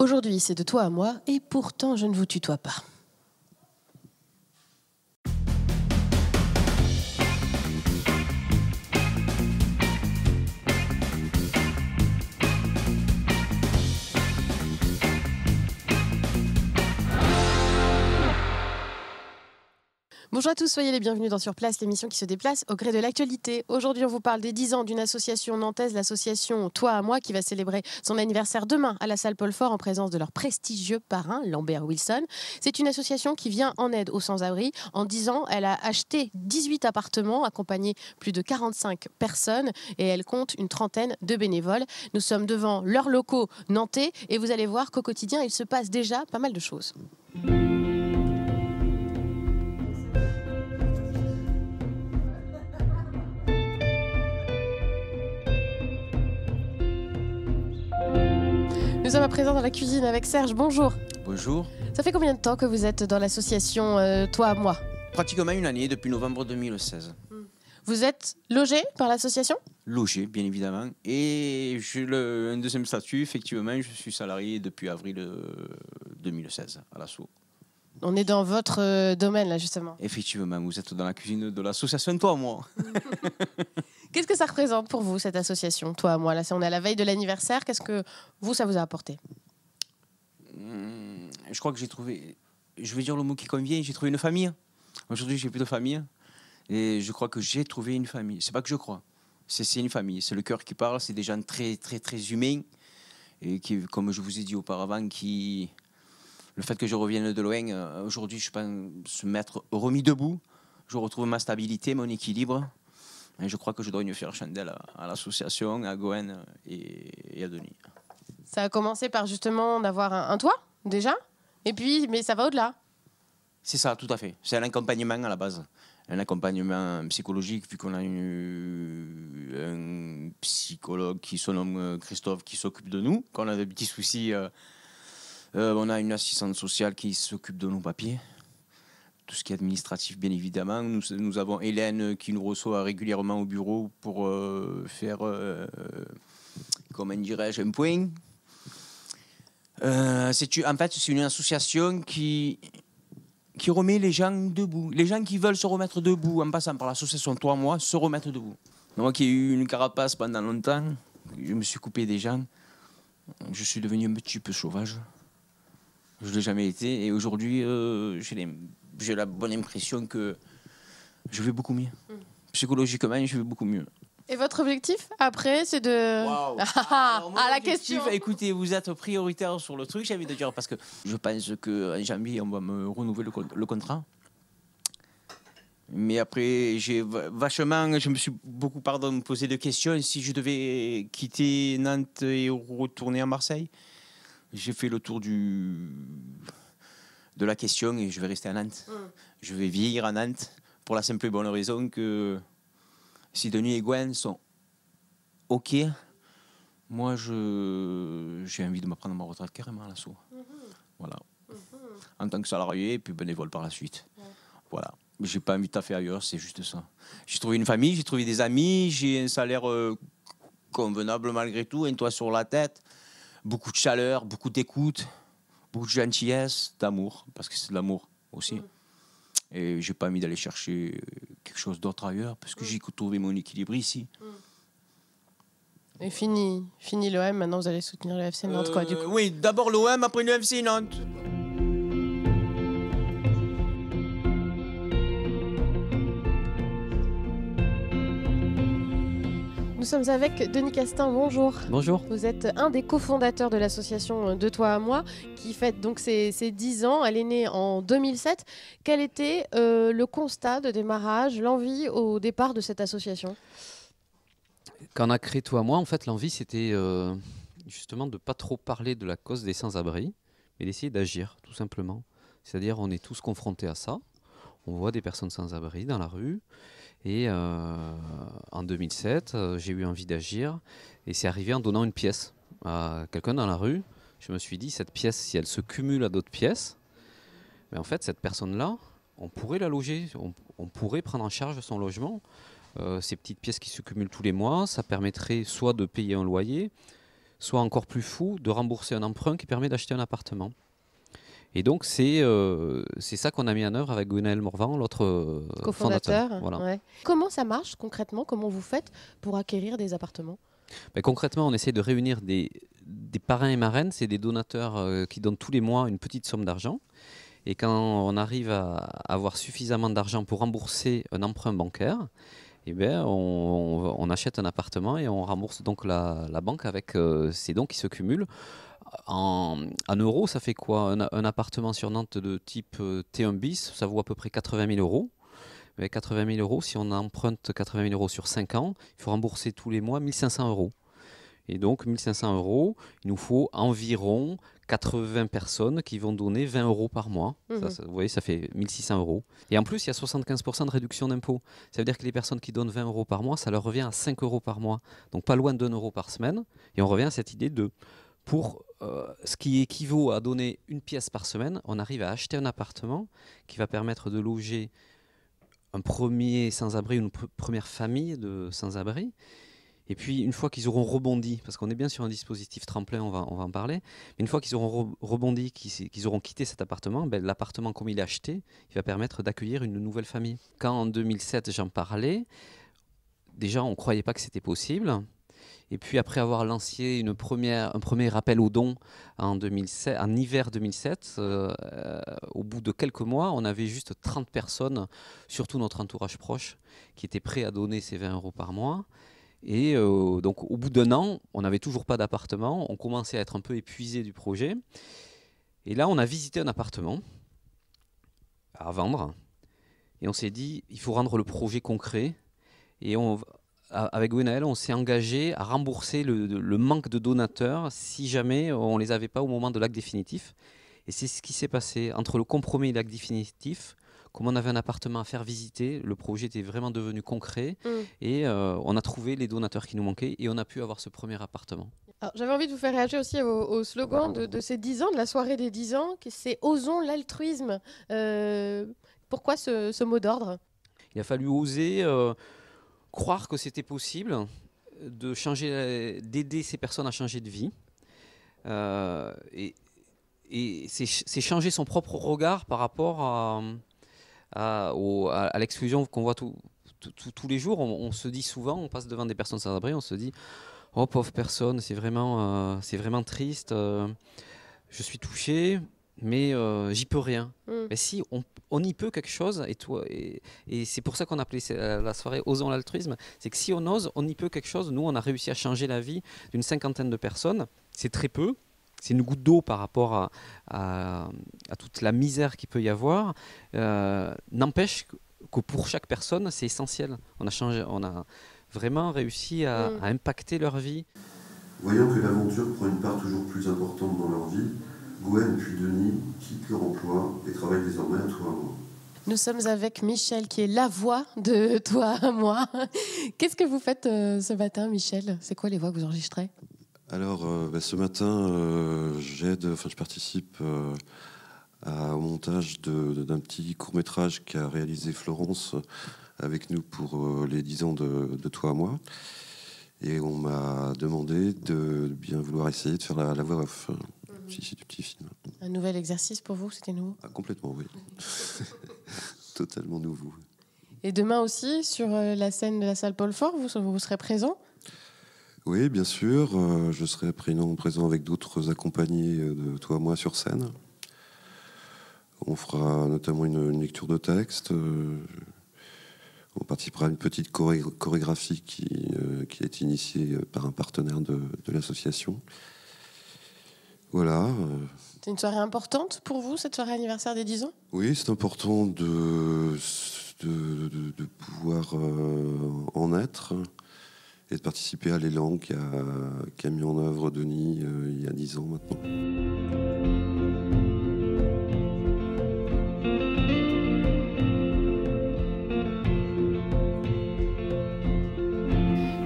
Aujourd'hui, c'est de toi à moi, et pourtant je ne vous tutoie pas. Bonjour à tous, soyez les bienvenus dans Sur Place, l'émission qui se déplace au gré de l'actualité. Aujourd'hui, on vous parle des 10 ans d'une association nantaise, l'association Toi à moi, qui va célébrer son anniversaire demain à la salle Paul Fort en présence de leur prestigieux parrain, Lambert Wilson. C'est une association qui vient en aide aux sans-abri. En 10 ans, elle a acheté 18 appartements, accompagné plus de 45 personnes et elle compte une trentaine de bénévoles. Nous sommes devant leurs locaux nantais et vous allez voir qu'au quotidien, il se passe déjà pas mal de choses. Nous sommes à présent dans la cuisine avec Serge. Bonjour. Bonjour. Ça fait combien de temps que vous êtes dans l'association Toi à moi? Pratiquement une année, depuis novembre 2016. Vous êtes logé par l'association? Logé, bien évidemment. Et j'ai un deuxième statut, effectivement, je suis salarié depuis avril 2016 à l'assaut. On est dans votre domaine là justement. Effectivement, vous êtes dans la cuisine de l'association Toi à moi. Qu'est-ce que ça représente pour vous, cette association Toi à moi? Là, on est à la veille de l'anniversaire. Qu'est-ce que ça vous a apporté? Je crois que j'ai trouvé, je vais dire le mot qui convient, j'ai trouvé une famille. Aujourd'hui, j'ai plus de famille. Et je crois que j'ai trouvé une famille. C'est pas que je crois. C'est une famille. C'est le cœur qui parle. C'est des gens très, très, très humains. Et qui, comme je vous ai dit auparavant, le fait que je revienne de loin, aujourd'hui, je pense m'être remis debout. Je retrouve ma stabilité, mon équilibre. Et je crois que je dois une fière chandelle à l'association, à Goen et à Denis. Ça a commencé par justement d'avoir un toit, déjà. Et puis, mais ça va au-delà. C'est ça, tout à fait. C'est un accompagnement à la base. Un accompagnement psychologique, vu qu'on a un psychologue qui se nomme Christophe, qui s'occupe de nous. Quand on a des petits soucis, on a une assistante sociale qui s'occupe de nos papiers. Tout ce qui est administratif, bien évidemment. Nous avons Hélène qui nous reçoit régulièrement au bureau pour faire, comment dirais-je, un point. En fait, c'est une association qui remet les gens debout. Les gens qui veulent se remettre debout en passant par l'association Toi, moi, se remettre debout. Moi qui ai eu une carapace pendant longtemps, je me suis coupé des gens. Je suis devenu un petit peu sauvage. Je ne l'ai jamais été. Et aujourd'hui, j'ai la bonne impression que je vais beaucoup mieux. Psychologiquement, je vais beaucoup mieux. Et votre objectif, après, c'est de... Wow. La question. Écoutez, vous êtes prioritaire sur le truc, j'ai envie de dire, parce que je pense qu'en janvier, on va me renouveler le contrat. Mais après, je me suis beaucoup posé de questions. Si je devais quitter Nantes et retourner à Marseille, j'ai fait le tour de la question et je vais rester à Nantes. Je vais vieillir à Nantes pour la simple et bonne raison que si Denis et Gwen sont OK, moi j'ai envie de me prendre ma retraite carrément à l'assaut. Voilà. En tant que salarié et puis bénévole par la suite. Voilà. J'ai pas envie de taffer ailleurs, c'est juste ça. J'ai trouvé une famille, j'ai trouvé des amis, j'ai un salaire convenable malgré tout, un toit sur la tête, beaucoup de chaleur, beaucoup d'écoute, beaucoup de gentillesse, d'amour, parce que c'est de l'amour aussi. Et j'ai pas envie d'aller chercher quelque chose d'autre ailleurs, parce que j'ai trouvé mon équilibre ici. Et fini l'OM, maintenant vous allez soutenir le FC Nantes, quoi, du coup. Oui, d'abord l'OM, après le FC Nantes. Nous sommes avec Denis Castin, bonjour. Bonjour. Vous êtes un des cofondateurs de l'association De Toi à moi, qui fête donc ses 10 ans. Elle est née en 2007. Quel était le constat de démarrage, l'envie au départ de cette association? Quand on a créé Toi à moi, en fait, l'envie, c'était justement de ne pas trop parler de la cause des sans-abri, mais d'essayer d'agir, tout simplement. C'est-à-dire, on est tous confrontés à ça. On voit des personnes sans-abri dans la rue. Et en 2007, j'ai eu envie d'agir. Et c'est arrivé en donnant une pièce à quelqu'un dans la rue. Je me suis dit, cette pièce, si elle se cumule à d'autres pièces, mais en fait, cette personne-là, on pourrait la loger. On pourrait prendre en charge son logement. Ces petites pièces qui se cumulent tous les mois, ça permettrait soit de payer un loyer, soit encore plus fou, de rembourser un emprunt qui permet d'acheter un appartement. Et donc, c'est ça qu'on a mis en œuvre avec Gwenaël Morvan, l'autre cofondateur. Voilà. Ouais. Comment ça marche concrètement? Comment vous faites pour acquérir des appartements? Concrètement, on essaie de réunir des parrains et marraines, c'est des donateurs qui donnent tous les mois une petite somme d'argent. Et quand on arrive à avoir suffisamment d'argent pour rembourser un emprunt bancaire, eh bien, on achète un appartement et on rembourse donc la banque avec ces dons qui se cumulent. En euros, ça fait quoi? Un appartement sur Nantes de type T1 bis, ça vaut à peu près 80 000 euros. Avec 80 000 euros, si on emprunte 80 000 euros sur 5 ans, il faut rembourser tous les mois 1 500 euros. Et donc, 1 500 euros, il nous faut environ 80 personnes qui vont donner 20 euros par mois. Vous voyez, ça fait 1 600 euros. Et en plus, il y a 75% de réduction d'impôt. Ça veut dire que les personnes qui donnent 20 euros par mois, ça leur revient à 5 euros par mois. Donc, pas loin d'1 euro par semaine. Et on revient à cette idée de... Pour ce qui équivaut à donner une pièce par semaine, on arrive à acheter un appartement qui va permettre de loger un premier sans-abri, une première famille de sans-abri. Et puis, une fois qu'ils auront rebondi, parce qu'on est bien sur un dispositif tremplin, on va en parler, mais une fois qu'ils auront rebondi, qu'ils auront quitté cet appartement, l'appartement comme il est acheté, il va permettre d'accueillir une nouvelle famille. Quand en 2007, j'en parlais, déjà, on ne croyait pas que c'était possible. Et puis après avoir lancé un premier appel aux dons en hiver 2007, au bout de quelques mois, on avait juste 30 personnes, surtout notre entourage proche, qui étaient prêts à donner ces 20 euros par mois. Et donc au bout d'1 an, on n'avait toujours pas d'appartement, on commençait à être un peu épuisé du projet. Et là, on a visité un appartement à vendre. Et on s'est dit, il faut rendre le projet concret. Et avec Gwenaël, on s'est engagé à rembourser le manque de donateurs si jamais on ne les avait pas au moment de l'acte définitif. Et c'est ce qui s'est passé. Entre le compromis et l'acte définitif, comme on avait un appartement à faire visiter, le projet était vraiment devenu concret. Et on a trouvé les donateurs qui nous manquaient et on a pu avoir ce premier appartement. J'avais envie de vous faire réagir aussi au slogan de ces 10 ans, de la soirée des 10 ans, c'est « Osons l'altruisme ». Pourquoi ce mot d'ordre? Il a fallu oser... croire que c'était possible d'aider ces personnes à changer de vie. Et c'est changer son propre regard par rapport à l'exclusion qu'on voit tous les jours. On se dit souvent, on passe devant des personnes sans abri, on se dit « Oh, pauvre personne, c'est vraiment triste, je suis touché ». Mais j'y peux rien. Mais si, on y peut quelque chose, et c'est pour ça qu'on appelait la soirée Osons l'altruisme, c'est que si on ose, on y peut quelque chose. Nous, on a réussi à changer la vie d'une 50aine de personnes. C'est très peu, c'est une goutte d'eau par rapport à toute la misère qu'il peut y avoir. N'empêche que pour chaque personne, c'est essentiel. On a vraiment réussi à impacter leur vie. Voyant que l'aventure prend une part toujours plus importante dans leur vie, Gwen puis Denis quittent leur emploi et travaillent désormais à Toi à moi. Nous sommes avec Michel, qui est la voix de Toi à moi. Qu'est-ce que vous faites ce matin, Michel? C'est quoi les voix que vous enregistrez? Alors, ce matin, je participe au montage d'un petit court-métrage qu'a réalisé Florence avec nous pour les 10 ans de Toi à moi. Et on m'a demandé de bien vouloir essayer de faire la voix off. Du petit film. Un nouvel exercice pour vous, c'était nouveau? Complètement, oui. Totalement nouveau. Et demain aussi, sur la scène de la salle Paul Fort, vous serez présent? Oui, bien sûr. Je serai présent avec d'autres accompagnés de Toi à moi sur scène. On fera notamment une lecture de texte. On participera à une petite chorégraphie qui a été initiée par un partenaire de l'association. Voilà. C'est une soirée importante pour vous, cette soirée anniversaire des 10 ans? Oui, c'est important de pouvoir en être et de participer à l'élan qu'a mis en œuvre Denis il y a 10 ans maintenant.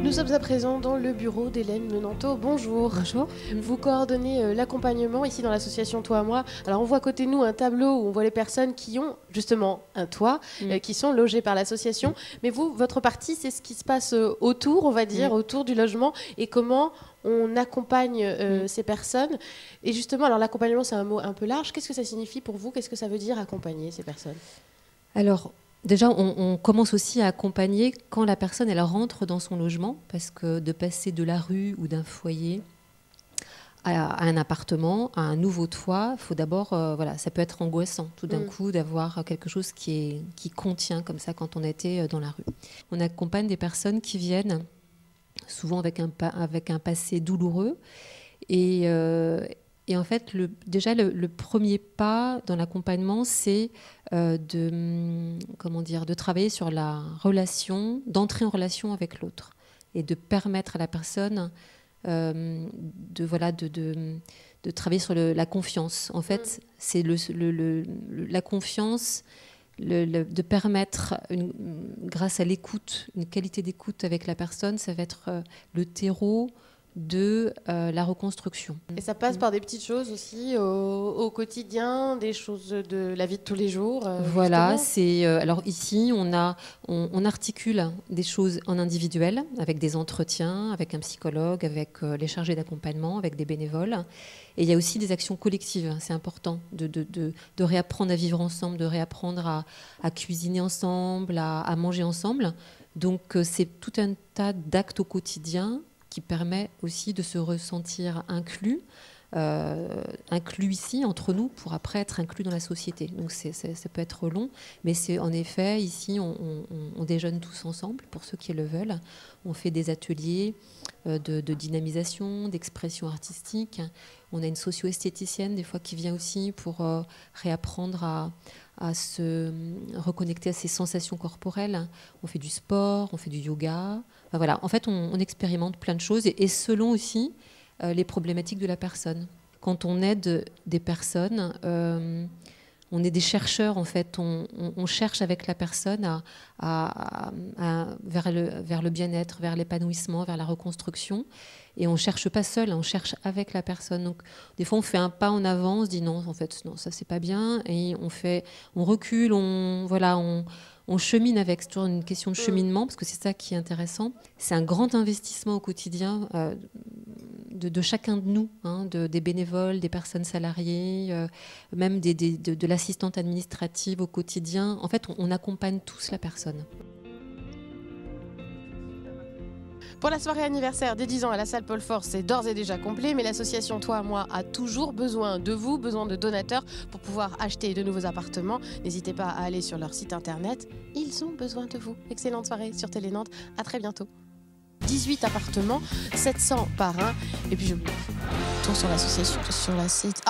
Nous sommes à présent dans le bureau d'Hélène Menanteau. Bonjour. Bonjour. Vous coordonnez l'accompagnement ici dans l'association Toi à moi. Alors on voit à côté de nous un tableau où on voit les personnes qui ont justement un toit, qui sont logées par l'association. Mais vous, votre partie, c'est ce qui se passe autour, on va dire, autour du logement et comment on accompagne ces personnes. Et justement, alors l'accompagnement, c'est un mot un peu large. Qu'est-ce que ça signifie pour vous? Qu'est-ce que ça veut dire accompagner ces personnes? Alors, déjà, on commence aussi à accompagner quand la personne elle rentre dans son logement, parce que de passer de la rue ou d'un foyer à un appartement, à un nouveau toit, faut d'abord, voilà, ça peut être angoissant tout d'un coup d'avoir quelque chose qui contient comme ça quand on était dans la rue. On accompagne des personnes qui viennent souvent avec un passé douloureux et en fait, le premier pas dans l'accompagnement, c'est de travailler sur la relation, d'entrer en relation avec l'autre et de permettre à la personne de travailler sur la confiance. En fait, c'est la confiance, de permettre, grâce à l'écoute, une qualité d'écoute avec la personne, ça va être le terreau de la reconstruction. Et ça passe par des petites choses aussi au quotidien, des choses de la vie de tous les jours. Voilà, alors ici on articule des choses en individuel avec des entretiens, avec un psychologue, avec les chargés d'accompagnement, avec des bénévoles. Et il y a aussi des actions collectives. C'est important de réapprendre à vivre ensemble, de réapprendre à cuisiner ensemble, à manger ensemble. Donc c'est tout un tas d'actes au quotidien qui permet aussi de se ressentir inclus ici entre nous pour après être inclus dans la société. Donc ça peut être long, mais c'est en effet ici on déjeune tous ensemble pour ceux qui le veulent. On fait des ateliers de dynamisation, d'expression artistique. On a une socio-esthéticienne des fois qui vient aussi pour réapprendre à se reconnecter à ses sensations corporelles. On fait du sport, on fait du yoga. Enfin, voilà. En fait, on expérimente plein de choses et selon aussi les problématiques de la personne. Quand on aide des personnes, on est des chercheurs en fait. On cherche avec la personne vers le bien-être, vers l'épanouissement, vers la reconstruction. Et on cherche pas seul, on cherche avec la personne. Donc des fois on fait un pas en avant, on se dit non, en fait non, ça c'est pas bien, et on recule, on chemine avec. C'est toujours une question de cheminement parce que c'est ça qui est intéressant. C'est un grand investissement au quotidien de chacun de nous, des bénévoles, des personnes salariées, même de l'assistante administrative au quotidien. En fait, on accompagne tous la personne. Pour la soirée anniversaire des 10 ans à la salle Paul Fort, c'est d'ores et déjà complet, mais l'association Toi à moi a toujours besoin de vous, besoin de donateurs pour pouvoir acheter de nouveaux appartements. N'hésitez pas à aller sur leur site internet, ils ont besoin de vous. Excellente soirée sur Télé Nantes, à très bientôt. 18 appartements, 700 par un, et puis je tourne sur l'association, sur la site.